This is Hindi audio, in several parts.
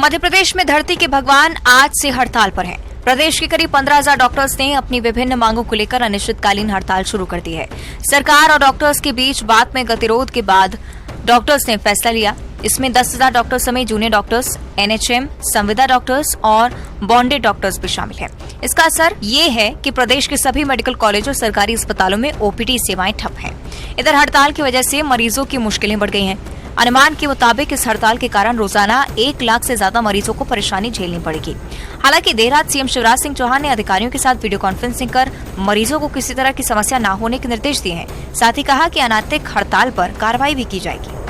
मध्य प्रदेश में धरती के भगवान आज से हड़ताल पर हैं। प्रदेश के करीब 15,000 डॉक्टर्स ने अपनी विभिन्न मांगों को लेकर अनिश्चितकालीन हड़ताल शुरू कर दी है। सरकार और डॉक्टर्स के बीच बात में गतिरोध के बाद डॉक्टर्स ने फैसला लिया। इसमें 10,000 डॉक्टर्स समेत जूनियर डॉक्टर्स, एनएचएम, संविदा डॉक्टर्स और बॉन्डेड डॉक्टर्स भी शामिल हैं। इसका असर ये है कि प्रदेश के सभी मेडिकल कॉलेज और सरकारी अस्पतालों में ओपीडी सेवाएं ठप हैं। इधर हड़ताल की वजह से मरीजों की मुश्किलें बढ़ गई हैं। अनुमान के मुताबिक इस हड़ताल के कारण रोजाना 1 लाख से ज्यादा मरीजों को परेशानी झेलनी पड़ेगी। हालांकि देर रात सीएम शिवराज सिंह चौहान ने अधिकारियों के साथ वीडियो कॉन्फ्रेंसिंग कर मरीजों को किसी तरह की समस्या न होने के निर्देश दिए हैं। साथ ही कहा कि अनैतिक हड़ताल पर कार्रवाई भी की जाएगी।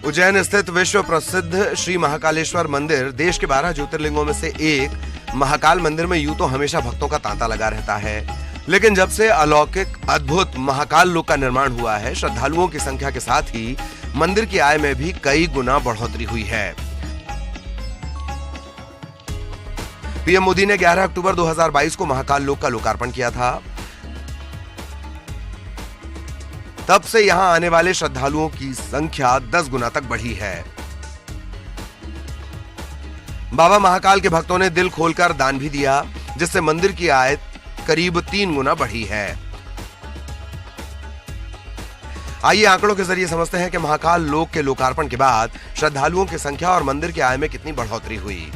उज्जैन स्थित विश्व प्रसिद्ध श्री महाकालेश्वर मंदिर देश के 12 ज्योतिर्लिंगों में से एक महाकाल मंदिर में यूं तो हमेशा भक्तों का तांता लगा रहता है, लेकिन जब से अलौकिक अद्भुत महाकाल लोक का निर्माण हुआ है, श्रद्धालुओं की संख्या के साथ ही मंदिर की आय में भी कई गुना बढ़ोतरी हुई है। पीएम मोदी ने 11 अक्टूबर 2022 को महाकाल लोक का लोकार्पण किया था। तब से यहां आने वाले श्रद्धालुओं की संख्या 10 गुना तक बढ़ी है। बाबा महाकाल के भक्तों ने दिल खोलकर दान भी दिया, जिससे मंदिर की आय करीब 3 गुना बढ़ी है। आइए आंकड़ों के जरिए समझते हैं कि महाकाल लोक के लोकार्पण के बाद श्रद्धालुओं की संख्या और मंदिर की आय में कितनी बढ़ोतरी हुई।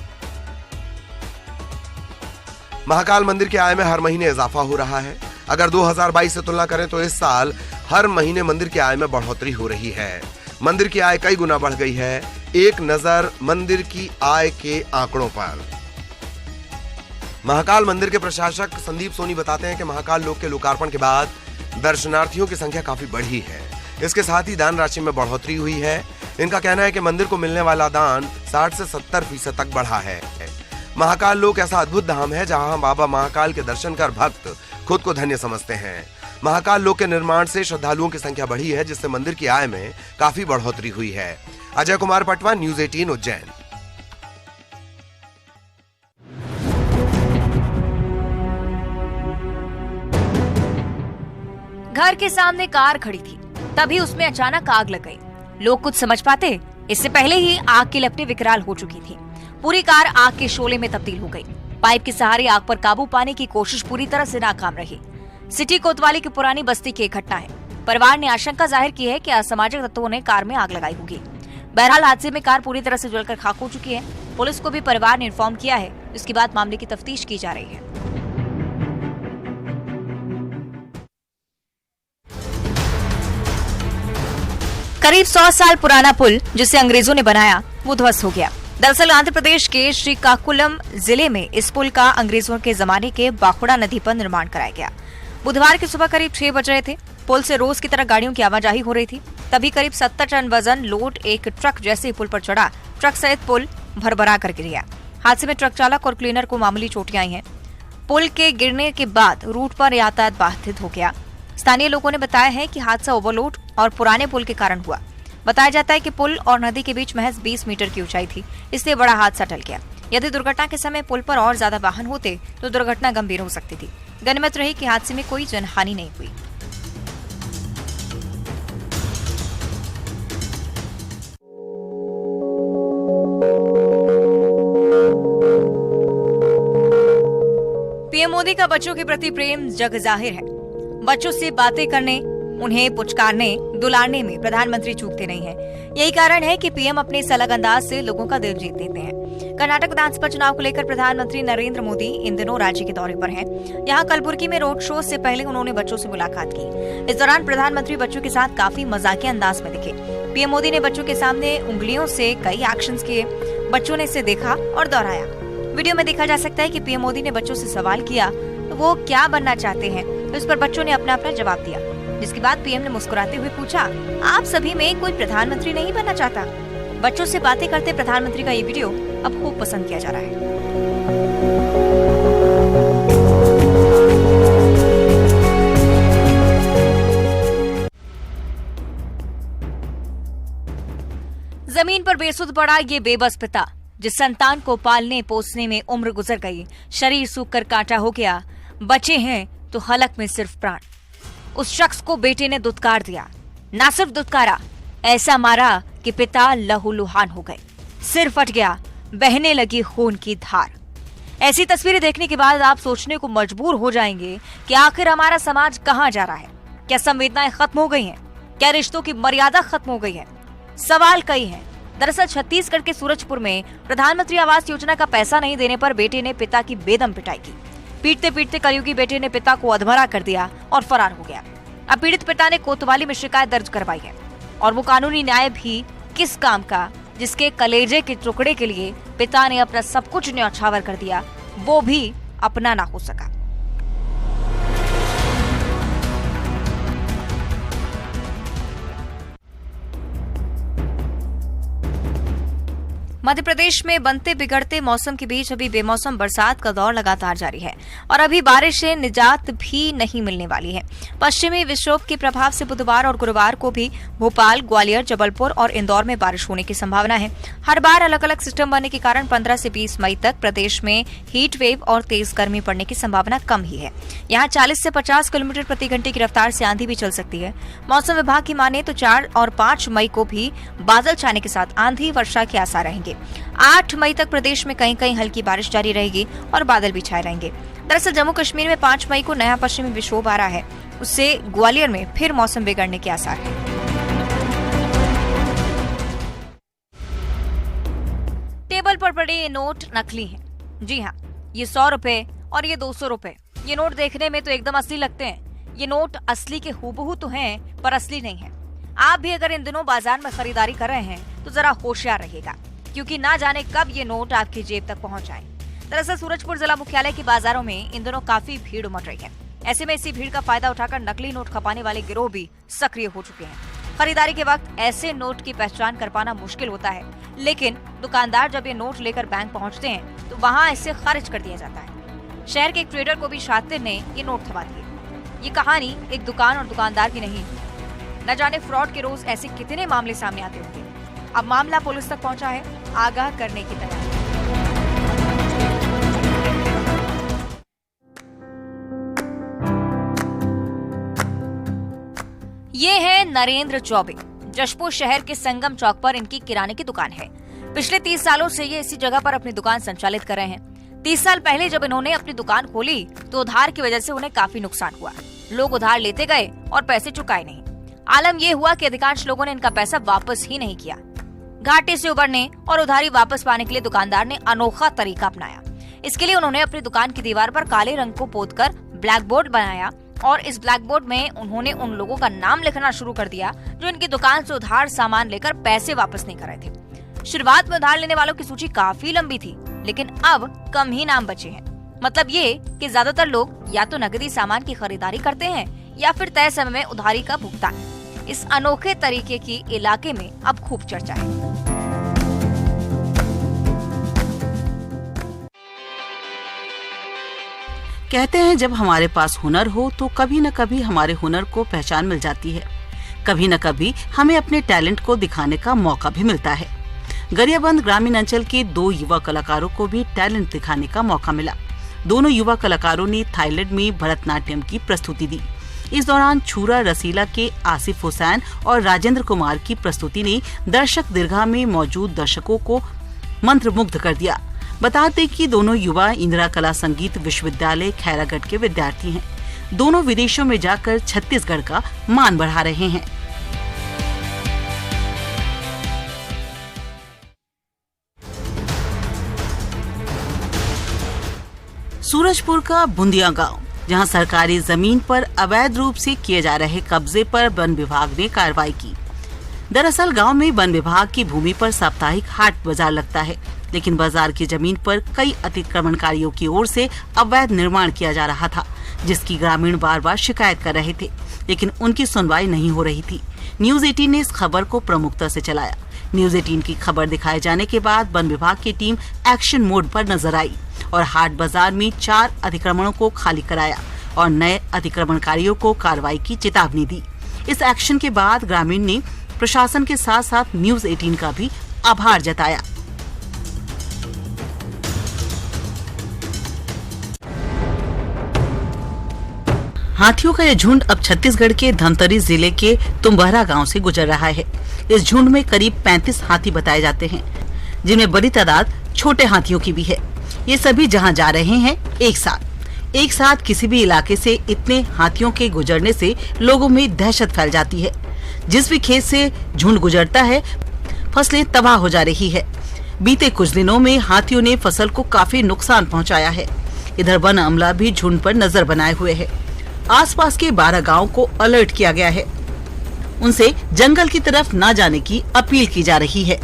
महाकाल मंदिर की आय में हर महीने इजाफा हो रहा है। अगर 2022 से तुलना करें तो इस साल हर महीने मंदिर की आय में बढ़ोतरी हो रही है। मंदिर की आय कई गुना बढ़ गई है। एक नजर मंदिर की आय के आंकड़ों पर। महाकाल मंदिर के प्रशासक संदीप सोनी बताते हैं कि महाकाल लोक के लोकार्पण के बाद दर्शनार्थियों की संख्या काफी बढ़ी है। इसके साथ ही दान राशि में बढ़ोतरी हुई है। इनका कहना है कि मंदिर को मिलने वाला दान 60 से 70% तक बढ़ा है। महाकाल लोक ऐसा अद्भुत धाम है जहां बाबा महाकाल के दर्शन कर भक्त खुद को धन्य समझते हैं। महाकाल लोक के निर्माण से श्रद्धालुओं की संख्या बढ़ी है, जिससे मंदिर की आय में काफी बढ़ोतरी हुई है। अजय कुमार पटवा, न्यूज़ 18 उज्जैन। घर के सामने कार खड़ी थी, तभी उसमें अचानक आग लग गई। लोग कुछ समझ पाते, इससे पहले ही आग की लपटें विकराल हो चुकी थी। पूरी कार आग के शोले में तब्दील हो गई। पाइप के सहारे आग पर काबू पाने की कोशिश पूरी तरह से नाकाम रही। सिटी कोतवाली की पुरानी बस्ती की एक घटना है। परिवार ने आशंका जाहिर की है कि असामाजिक तत्वों ने कार में आग लगाई होगी। बहरहाल हादसे में कार पूरी तरह से जलकर खाक हो चुकी है। पुलिस को भी परिवार ने इन्फॉर्म किया है। इसके बाद मामले की तफ्तीश की जा रही है। करीब 100 साल पुराना पुल जिसे अंग्रेजों ने बनाया वो ध्वस्त हो गया। दरअसल आंध्र प्रदेश के श्रीकाकुलम जिले में इस पुल का अंग्रेजों के जमाने के बाखुड़ा नदी पर निर्माण कराया गया। बुधवार की सुबह करीब 6 बज रहे थे। पुल से रोज की तरह गाड़ियों की आवाजाही हो रही थी। तभी करीब 70 टन वजन लोड एक ट्रक जैसे ही पुल पर चढ़ा। ट्रक सहित पुल भरभरा कर गिर गया। हादसे में ट्रक चालक और क्लीनर को मामूली चोटें आई हैं। पुल के गिरने के बाद रूट पर यातायात बाधित हो गया। स्थानीय लोगों ने बताया है कि हादसा ओवरलोड और पुराने पुल के कारण हुआ। बताया जाता है कि पुल और नदी के बीच महज 20 मीटर की ऊंचाई थी, इसलिए बड़ा हादसा टल गया। यदि दुर्घटना के समय पुल पर और ज्यादा वाहन होते तो दुर्घटना गंभीर हो सकती थी। गनीमत रही कि हादसे में कोई जनहानि नहीं हुई। पीएम मोदी का बच्चों के प्रति प्रेम जग जाहिर है। बच्चों से बातें करने, उन्हें पुचकारने, दुलारने में प्रधानमंत्री चूकते नहीं हैं। यही कारण है कि पीएम अपने इस अलग अंदाज से लोगों का दिल जीत लेते हैं। कर्नाटक विधानसभा चुनाव को लेकर प्रधानमंत्री नरेंद्र मोदी इन दिनों राज्य के दौरे पर हैं। यहाँ कलबुर्गी में रोड शो से पहले उन्होंने बच्चों से मुलाकात की। इस दौरान प्रधानमंत्री बच्चों के साथ काफी मजाकिया अंदाज में दिखे। पीएम मोदी ने बच्चों के सामने उंगलियों से कई एक्शन किए। बच्चों ने इसे देखा और दोहराया। वीडियो में देखा जा सकता है कि पीएम मोदी ने बच्चों से सवाल किया तो वो क्या बनना चाहते हैं, तो इस पर बच्चों ने अपना अपना जवाब दिया। जिसके बाद पीएम ने मुस्कुराते हुए पूछा, आप सभी में कोई प्रधानमंत्री नहीं बनना चाहता? बच्चों से बातें करते प्रधानमंत्री का ये वीडियो अब खूब पसंद किया जा रहा है। जमीन पर बेसुध पड़ा ये बेबस पिता, जिस संतान को पालने पोसने में उम्र गुजर गई, शरीर सूख कर कांटा हो गया, बचे हैं तो हलक में सिर्फ प्राण। उस शख्स को बेटे ने दुत्कार दिया, ना सिर्फ दुत्कारा, ऐसा मारा कि पिता लहूलुहान हो गए, सिर फट गया, बहने लगी खून की धार। ऐसी तस्वीरें देखने के बाद आप सोचने को मजबूर हो जाएंगे कि आखिर हमारा समाज कहां जा रहा है। क्या संवेदनाएं खत्म हो गई हैं? क्या रिश्तों की मर्यादा खत्म हो गई है? सवाल कई हैं। दरअसल छत्तीसगढ़ के सूरजपुर में प्रधानमंत्री आवास योजना का पैसा नहीं देने पर बेटे ने पिता की बेदम पिटाई की। पीटते पीटते कलयुगी बेटे ने पिता को अधमरा कर दिया और फरार हो गया। अब पीड़ित पिता ने कोतवाली में शिकायत दर्ज करवाई है और वो कानूनी न्याय भी किस काम का, जिसके कलेजे के टुकड़े के लिए पिता ने अपना सब कुछ न्यौछावर कर दिया, वो भी अपना ना हो सका। मध्य प्रदेश में बनते बिगड़ते मौसम के बीच अभी बेमौसम बरसात का दौर लगातार जारी है और अभी बारिश से निजात भी नहीं मिलने वाली है। पश्चिमी विक्षोभ के प्रभाव से बुधवार और गुरुवार को भी भोपाल, ग्वालियर, जबलपुर और इंदौर में बारिश होने की संभावना है। हर बार अलग अलग सिस्टम बनने के कारण 15 से 20 मई तक प्रदेश में हीट वेव और तेज गर्मी पड़ने की संभावना कम ही है। यहाँ 40 से 50 किलोमीटर प्रति घंटे की रफ्तार से आंधी भी चल सकती है। मौसम विभाग की माने तो 4 और 5 मई को भी बादल छाने के साथ आंधी वर्षा के आसार रहेंगे। 8 मई तक प्रदेश में कहीं कहीं हल्की बारिश जारी रहेगी और बादल भी छाए रहेंगे। दरअसल जम्मू कश्मीर में 5 मई को नया पश्चिमी विक्षोभ आ रहा है, उससे ग्वालियर में फिर मौसम बिगड़ने के आसार हैं। टेबल पर पड़े ये नोट नकली हैं। जी हाँ, ये 100 रुपए और ये 200 रुपए। ये नोट देखने में तो एकदम असली लगते हैं। ये नोट असली के हूबहू तो हैं, पर असली नहीं है। आप भी अगर इन दिनों बाजार में खरीदारी कर रहे हैं तो जरा होशियार रहिएगा, क्योंकि ना जाने कब ये नोट आपकी जेब तक पहुंच जाए। दरअसल सूरजपुर जिला मुख्यालय के बाजारों में इन दिनों काफी भीड़ उमड़ रही है। ऐसे में इसी भीड़ का फायदा उठाकर नकली नोट खपाने वाले गिरोह भी सक्रिय हो चुके हैं। खरीदारी के वक्त ऐसे नोट की पहचान कर पाना मुश्किल होता है, लेकिन दुकानदार जब ये नोट लेकर बैंक पहुंचते हैं तो वहां इसे खारिज कर दिया जाता है। शहर के एक ट्रेडर को भी शातिर ने ये नोट थमा दिए। ये कहानी एक दुकान और दुकानदार की नहीं, न जाने फ्रॉड के रोज ऐसे कितने मामले सामने आते होंगे। अब मामला पुलिस तक पहुंचा है, आगाह करने की तैयारी। ये है नरेंद्र चौबे। जशपुर शहर के संगम चौक पर इनकी किराने की दुकान है। पिछले 30 सालों से ये इसी जगह पर अपनी दुकान संचालित कर रहे हैं। 30 साल पहले जब इन्होंने अपनी दुकान खोली तो उधार की वजह से उन्हें काफी नुकसान हुआ। लोग उधार लेते गए और पैसे चुकाए नहीं। आलम ये हुआ कि अधिकांश लोगों ने इनका पैसा वापस ही नहीं किया। घाटे से उबरने और उधारी वापस पाने के लिए दुकानदार ने अनोखा तरीका अपनाया। इसके लिए उन्होंने अपनी दुकान की दीवार पर काले रंग को पोतकर ब्लैक बोर्ड बनाया और इस ब्लैक बोर्ड में उन्होंने उन लोगों का नाम लिखना शुरू कर दिया जो इनकी दुकान से उधार सामान लेकर पैसे वापस नहीं कर रहे थे। शुरुआत में उधार लेने वालों की सूची काफी लंबी थी, लेकिन अब कम ही नाम बचे हैं। मतलब ये कि ज्यादातर लोग या तो नकदी सामान की खरीदारी करते हैं या फिर तय समय में उधारी का भुगतान। इस अनोखे तरीके की इलाके में अब खूब चर्चा है। कहते हैं जब हमारे पास हुनर हो तो कभी न कभी हमारे हुनर को पहचान मिल जाती है। कभी न कभी हमें अपने टैलेंट को दिखाने का मौका भी मिलता है। गरियाबंद ग्रामीण अंचल के 2 युवा कलाकारों को भी टैलेंट दिखाने का मौका मिला। दोनों युवा कलाकारों ने थाईलैंड में भरतनाट्यम की प्रस्तुति दी। इस दौरान छूरा रसीला के आसिफ हुसैन और राजेंद्र कुमार की प्रस्तुति ने दर्शक दीर्घा में मौजूद दर्शकों को मंत्रमुग्ध कर दिया। बता दें कि दोनों युवा इंदिरा कला संगीत विश्वविद्यालय खैरागढ़ के विद्यार्थी हैं। दोनों विदेशों में जाकर छत्तीसगढ़ का मान बढ़ा रहे हैं। सूरजपुर का बुंदिया गांव, जहां सरकारी जमीन पर अवैध रूप से किए जा रहे कब्जे पर वन विभाग ने कार्रवाई की। दरअसल गांव में वन विभाग की भूमि पर साप्ताहिक हाट बाजार लगता है, लेकिन बाजार की जमीन पर कई अतिक्रमणकारियों की ओर से अवैध निर्माण किया जा रहा था, जिसकी ग्रामीण बार बार शिकायत कर रहे थे, लेकिन उनकी सुनवाई नहीं हो रही थी। न्यूज 18 ने इस खबर को प्रमुखता से चलाया। न्यूज 18 की खबर दिखाए जाने के बाद वन विभाग की टीम एक्शन मोड पर नजर आई और हाट बाजार में 4 अतिक्रमणों को खाली कराया और नए अतिक्रमणकारियों को कार्रवाई की चेतावनी दी। इस एक्शन के बाद ग्रामीण ने प्रशासन के साथ साथ न्यूज 18 का भी आभार जताया। हाथियों का यह झुंड अब छत्तीसगढ़ के धमतरी जिले के तुम्बहरा गांव से गुजर रहा है। इस झुंड में करीब 35 हाथी बताए जाते हैं, जिनमें बड़ी तादाद छोटे हाथियों की भी है। ये सभी जहां जा रहे हैं एक साथ किसी भी इलाके से इतने हाथियों के गुजरने से लोगों में दहशत फैल जाती है। जिस भी खेत से झुंड गुजरता है, फसलें तबाह हो जा रही है। बीते कुछ दिनों में हाथियों ने फसल को काफी नुकसान पहुंचाया है। इधर वन अमला भी झुंड पर नजर बनाए हुए है। आसपास के 12 गांव को अलर्ट किया गया है। उनसे जंगल की तरफ न जाने की अपील की जा रही है।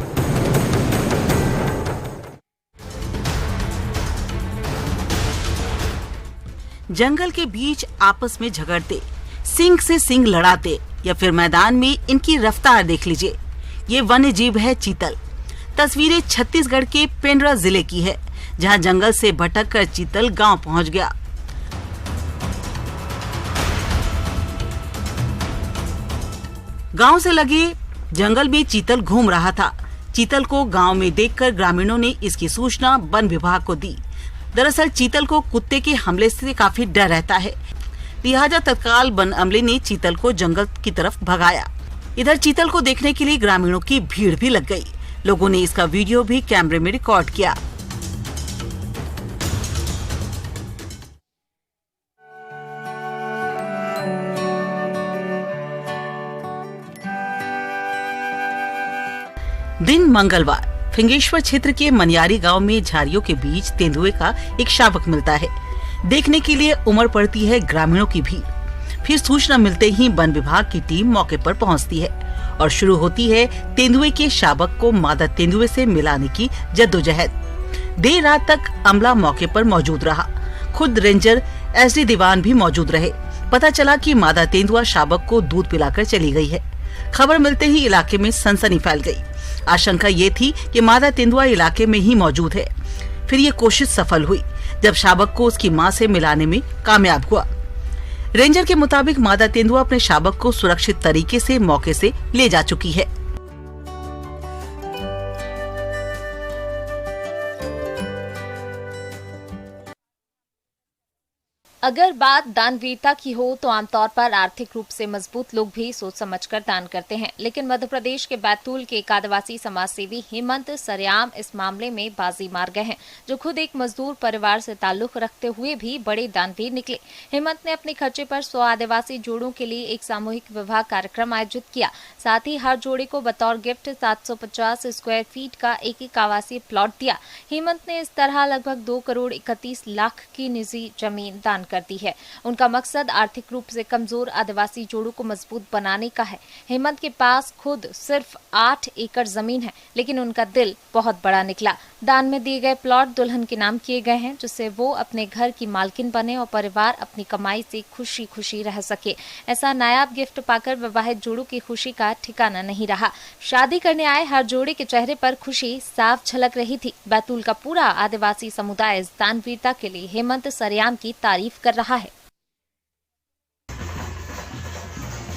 जंगल के बीच आपस में झगड़ते, सिंग से सिंग लड़ाते या फिर मैदान में इनकी रफ्तार देख लीजिए। ये वन्य जीव है चीतल। तस्वीरें छत्तीसगढ़ के पेंड्रा जिले की है, जहां जंगल से भटक कर चीतल गांव पहुंच गया। गांव से लगे जंगल में चीतल घूम रहा था। चीतल को गांव में देखकर ग्रामीणों ने इसकी सूचना वन विभाग को दी। दरअसल चीतल को कुत्ते के हमले से काफी डर रहता है, लिहाजा तत्काल वन अमले ने चीतल को जंगल की तरफ भगाया। इधर चीतल को देखने के लिए ग्रामीणों की भीड़ भी लग गई। लोगों ने इसका वीडियो भी कैमरे में रिकॉर्ड किया। दिन मंगलवार फिंगेश्वर क्षेत्र के मनियारी गांव में झाड़ियों के बीच तेंदुए का एक शावक मिलता है। देखने के लिए उमड़ पड़ती है ग्रामीणों की भीड़। फिर सूचना मिलते ही वन विभाग की टीम मौके पर पहुंचती है और शुरू होती है तेंदुए के शावक को मादा तेंदुए से मिलाने की जद्दोजहद। देर रात तक अमला मौके पर मौजूद रहा। खुद रेंजर SD दीवान भी मौजूद रहे। पता चला कि मादा तेंदुआ शावक को दूध पिलाकर चली गई है। खबर मिलते ही इलाके में सनसनी फैल गई। आशंका ये थी कि मादा तेंदुआ इलाके में ही मौजूद है। फिर ये कोशिश सफल हुई जब शावक को उसकी मां से मिलाने में कामयाब हुआ। रेंजर के मुताबिक मादा तेंदुआ अपने शावक को सुरक्षित तरीके से मौके से ले जा चुकी है। अगर बात दानवीरता की हो तो आमतौर पर आर्थिक रूप से मजबूत लोग भी सोच समझकर दान करते हैं, लेकिन मध्य प्रदेश के बैतूल के एक आदिवासी समाजसेवी हेमंत सरेआम इस मामले में बाजी मार गए हैं, जो खुद एक मजदूर परिवार से ताल्लुक रखते हुए भी बड़े दानवीर निकले। हेमंत ने अपने खर्चे पर 100 आदिवासी जोड़ों के लिए एक सामूहिक विवाह कार्यक्रम आयोजित किया। साथ ही हर जोड़े को बतौर गिफ्ट 750 स्क्वायर फीट का एक आवासीय प्लॉट दिया। हेमंत ने इस तरह लगभग 2 करोड़ 31 लाख की निजी जमीन दान करती है। उनका मकसद आर्थिक रूप से कमजोर आदिवासी जोड़ों को मजबूत बनाने का है। हेमंत के पास खुद सिर्फ 8 एकड़ जमीन है, लेकिन उनका दिल बहुत बड़ा निकला। दान में दिए गए प्लॉट दुल्हन के नाम किए गए हैं, जिससे वो अपने घर की मालकिन बने और परिवार अपनी कमाई से खुशी खुशी रह सके। ऐसा नायाब गिफ्ट पाकर विवाहित जोड़ों की खुशी का ठिकाना नहीं रहा। शादी करने आए हर जोड़े के चेहरे पर खुशी साफ झलक रही थी। बैतूल का पूरा आदिवासी समुदाय इस दानवीरता के लिए हेमंत सरेआम की तारीफ कर रहा है।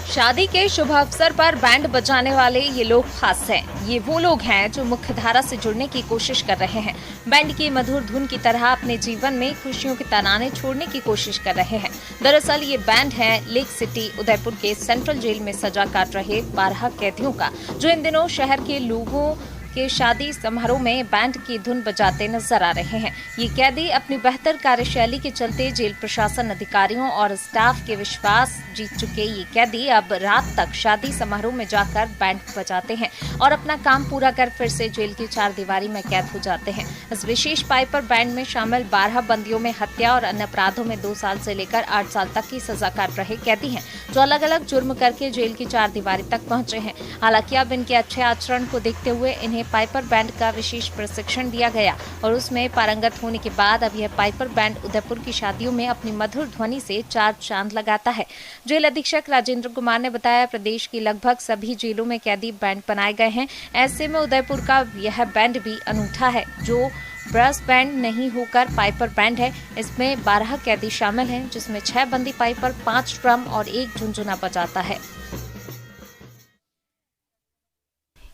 शादी के शुभ अवसर पर बैंड बजाने वाले ये लोग खास हैं। ये वो लोग हैं जो मुख्य धारा से जुड़ने की कोशिश कर रहे हैं। बैंड की मधुर धुन की तरह अपने जीवन में खुशियों के तराने छोड़ने की कोशिश कर रहे हैं। दरअसल ये बैंड है लेक सिटी उदयपुर के सेंट्रल जेल में सजा काट रहे 12 कैदियों का, जो इन दिनों शहर के लोगों के शादी समारोह में बैंड की धुन बजाते नजर आ रहे हैं। ये कैदी अपनी बेहतर कार्यशैली के चलते जेल प्रशासन, अधिकारियों और स्टाफ के विश्वास जीत चुके ये कैदी अब रात तक शादी समारोह में जाकर बैंड बजाते हैं और अपना काम पूरा कर फिर से जेल की 4 दीवारी में कैद हो जाते हैं। इस विशेष पाइपर बैंड में शामिल 12 बंदियों में हत्या और अन्य अपराधों में 2 साल से लेकर 8 साल तक की सजा काट रहे कैदी हैं, जो अलग अलग जुर्म करके जेल की 4 दीवारी तक पहुंचे हैं। हालांकि अब इनके अच्छे आचरण को देखते हुए इन्हें पाइपर बैंड का विशेष प्रशिक्षण दिया गया और उसमें पारंगत होने के बाद अब यह पाइपर बैंड उदयपुर की शादियों में अपनी मधुर ध्वनि से 4 चांद लगाता है। जेल अधीक्षक राजेंद्र कुमार ने बताया, प्रदेश की लगभग सभी जेलों में कैदी बैंड बनाए गए हैं। ऐसे में उदयपुर का यह बैंड भी अनूठा है, जो ब्रस बैंड नहीं होकर पाइपर बैंड है। इसमें 12 कैदी शामिल हैं, जिसमें 6 बंदी पाइपर, 5 ड्रम और 1 झुनझुना बजाता है।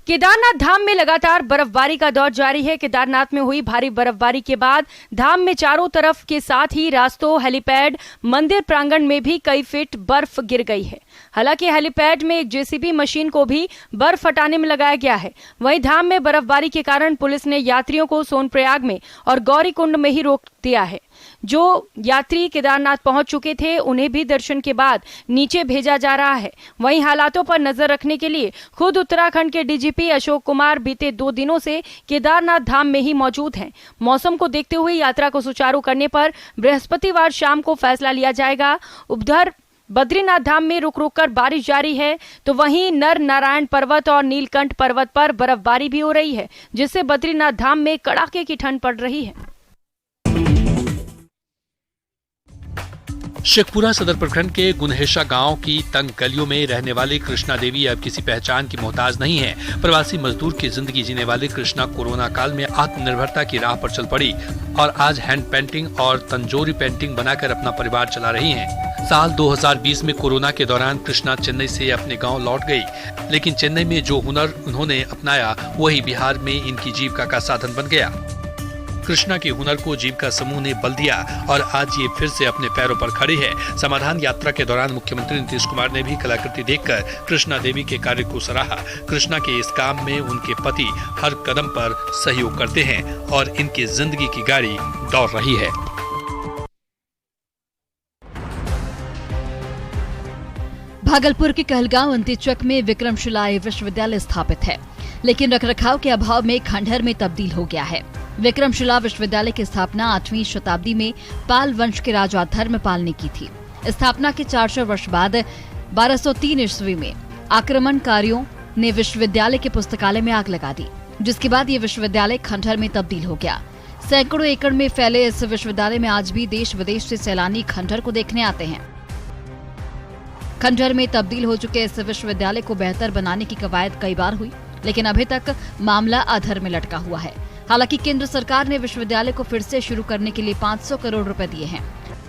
केदारनाथ धाम में लगातार बर्फबारी का दौर जारी है। केदारनाथ में हुई भारी बर्फबारी के बाद धाम में चारों तरफ के साथ ही रास्तों, हेलीपैड, मंदिर प्रांगण में भी कई फीट बर्फ गिर गई है। हालांकि हेलीपैड में एक जेसीबी मशीन को भी बर्फ हटाने में लगाया गया है। वहीं धाम में बर्फबारी के कारण पुलिस ने यात्रियों को सोनप्रयाग में और गौरीकुंड में ही रोक दिया है। जो यात्री केदारनाथ पहुंच चुके थे उन्हें भी दर्शन के बाद नीचे भेजा जा रहा है। वहीं हालातों पर नजर रखने के लिए खुद उत्तराखंड के डीजीपी अशोक कुमार बीते 2 दिनों से केदारनाथ धाम में ही मौजूद हैं। मौसम को देखते हुए यात्रा को सुचारू करने पर बृहस्पतिवार शाम को फैसला लिया जाएगा। उधर बद्रीनाथ धाम में रुक रुक कर बारिश जारी है, तो वहीं नर नारायण पर्वत और नीलकंठ पर्वत पर बर्फबारी भी हो रही है, जिससे बद्रीनाथ धाम में कड़ाके की ठंड पड़ रही है। शेखपुरा सदर प्रखंड के गुनहेशा गांव की तंग गलियों में रहने वाली कृष्णा देवी अब किसी पहचान की मोहताज नहीं है। प्रवासी मजदूर की जिंदगी जीने वाली कृष्णा कोरोना काल में आत्मनिर्भरता की राह पर चल पड़ी और आज हैंड पेंटिंग और तंजोरी पेंटिंग बनाकर अपना परिवार चला रही हैं। साल 2020 में कोरोना के दौरान कृष्णा चेन्नई से अपने गांव लौट गई, लेकिन चेन्नई में जो हुनर उन्होंने अपनाया वही बिहार में इनकी जीविका का साधन बन गया। कृष्णा के हुनर को जीविका समूह ने बल दिया और आज ये फिर से अपने पैरों पर खड़ी है। समाधान यात्रा के दौरान मुख्यमंत्री नीतीश कुमार ने भी कलाकृति देखकर कृष्णा देवी के कार्य को सराहा। कृष्णा के इस काम में उनके पति हर कदम पर सहयोग करते हैं और इनकी जिंदगी की गाड़ी दौड़ रही है। भागलपुर के कहलगांव अंत्यचक में विक्रमशिला विश्वविद्यालय स्थापित है, लेकिन रखरखाव के अभाव में खंडहर में तब्दील हो गया है। विक्रमशिला विश्वविद्यालय की स्थापना 8वीं शताब्दी में पाल वंश के राजा धर्मपाल ने की थी। स्थापना के 400 वर्ष बाद 1203 ईस्वी में आक्रमणकारियों ने विश्वविद्यालय के पुस्तकालय में आग लगा दी, जिसके बाद ये विश्वविद्यालय खंडहर में तब्दील हो गया। सैकड़ों एकड़ में फैले इस विश्वविद्यालय में आज भी देश विदेश से सैलानी खंडहर को देखने आते हैं। खंडहर में तब्दील हो चुके इस विश्वविद्यालय को बेहतर बनाने की कवायद कई बार हुई, लेकिन अभी तक मामला अधर में लटका हुआ है। हालांकि केंद्र सरकार ने विश्वविद्यालय को फिर से शुरू करने के लिए 500 करोड़ रुपए दिए हैं।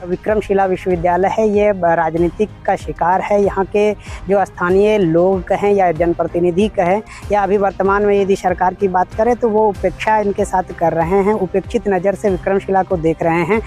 विक्रमशिला विश्वविद्यालय है, ये राजनीतिक का शिकार है। यहाँ के जो स्थानीय लोग कहें या जनप्रतिनिधि कहें या अभी वर्तमान में यदि सरकार की बात करें तो वो उपेक्षा इनके साथ कर रहे हैं, उपेक्षित नज़र से विक्रमशिला को देख रहे हैं।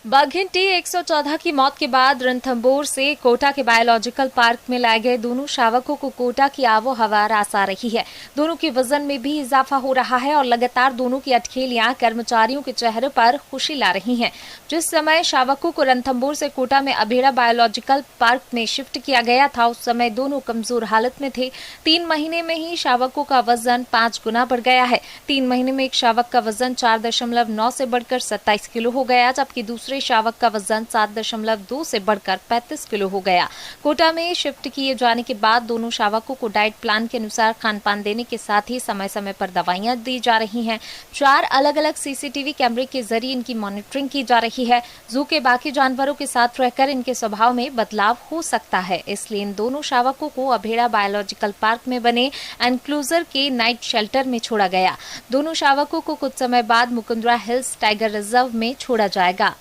बाघिंटी 114 की मौत के बाद रणथंभौर से कोटा के बायोलॉजिकल पार्क में लाए गए दोनों शावकों को कोटा की आबो हवा रास आ रही है। दोनों के वजन में भी इजाफा हो रहा है और लगातार दोनों की अटखेलियां कर्मचारियों के चेहरे पर खुशी ला रही हैं। जिस समय शावकों को रणथंभौर से कोटा में अभेड़ा बायोलॉजिकल पार्क में शिफ्ट किया गया था, उस समय दोनों कमजोर हालत में थे। 3 महीने में ही शावकों का वजन 5 गुना बढ़ गया है। 3 महीने में एक शावक का वजन 4.9 से बढ़कर 27 किलो हो गया, जबकि दूसरे शावक का वजन 7.2 से बढ़कर 35 किलो हो गया। कोटा में शिफ्ट किए जाने के बाद दोनों शावकों को डाइट प्लान के अनुसार खान पान देने के साथ ही समय समय पर दवाइयां दी जा रही हैं। 4 अलग अलग सीसीटीवी कैमरे के जरिए इनकी मॉनिटरिंग की जा रही है। जू के बाकी जानवरों के साथ रहकर इनके स्वभाव में बदलाव हो सकता है, इसलिए इन दोनों शावकों को अभेड़ा बायोलॉजिकल पार्क में बने एनक्लोजर के नाइट शेल्टर में छोड़ा गया। दोनों शावकों को कुछ समय बाद मुकुंदरा हिल्स टाइगर रिजर्व में छोड़ा जाएगा।